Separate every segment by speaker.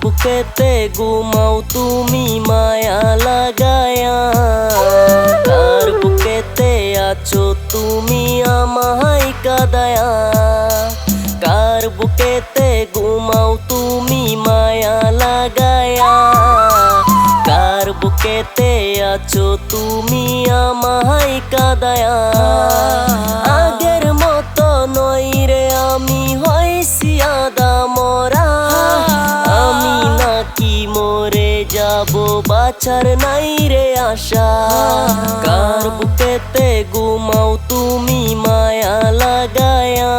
Speaker 1: বুকেতে ঘুমাও তুমি মায়া লাগায়া, কার বুকেতে আছো তুমি আমায় কাঁদায়া, কার বুকেতে ঘুমাও তুমি মায়া লাগায়া, কার বুকেতে আছো তুমি আমায় কাঁদায়া। আগের মতো নই রে আমি হইছি আদা মরা, আমি নাকি মরে যাব বাছার নাই রে আশা। কার বুকেতে ঘুমাও তুমি মায়া লাগায়া,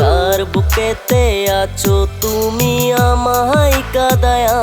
Speaker 1: কার বুকেতে আছো তুমি আমায় কাঁদায়া।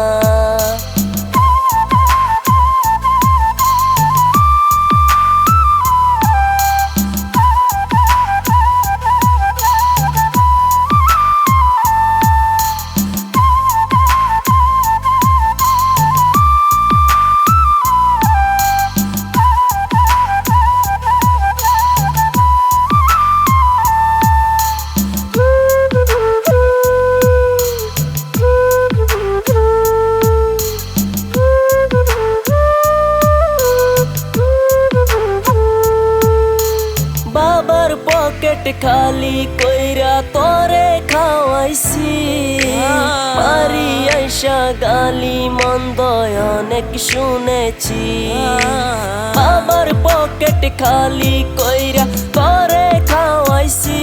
Speaker 1: বাবার পকেট খালি কইরা তোরে খাওয়াইছি, বাড়ি আইসা গালি মন্দ অনেক শুনেছি। বাবার পকেট খালি কইরা তোরে খাওয়াইছি,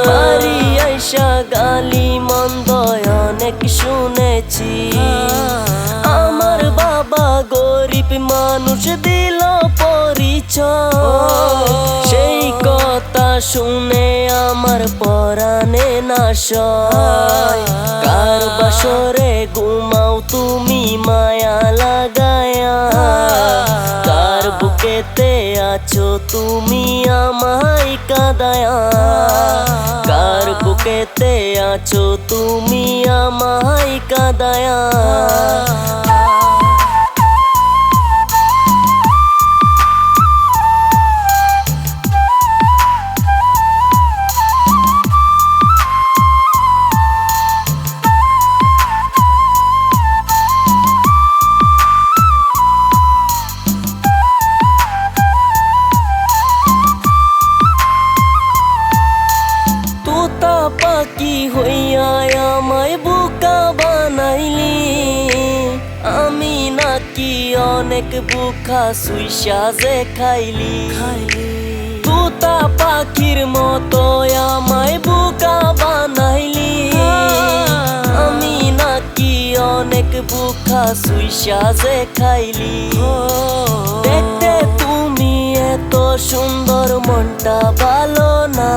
Speaker 1: বাড়ি আইসা গালি মন্দ অনেক শুনেছি। আমার বাবা গরিব মানুষ দিল পরিচয়, সেই কথা শুনে আমার পরাণে না সয়। কার বাসরে ঘুমাও তুমি মায়া লাগায়া, কার বুকেতে আছো তুমি আমায় কাঁদায়া, কার বুকেতে আছো তুমি আমায় কাঁদায়া। পাখি হইয়া আমায় বোকা বানাইলি, আমি নাকি অনেক বোকা সুইসা যে খাইলি। তুতা পাখির মতো আমায় বোকা বানাইলি, আমি নাকি অনেক বোকা সুইসা যে খাইলি। দেখতে তুমি এত সুন্দর মনটা ভালো না,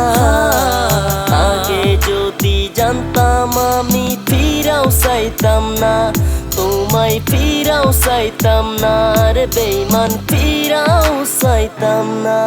Speaker 1: আগে যদি জানতাম আমি ফিরাও চাইতাম না, তোমায় ফিরাও চাইতাম না রে বেঈমান, ফিরাও চাইতাম না।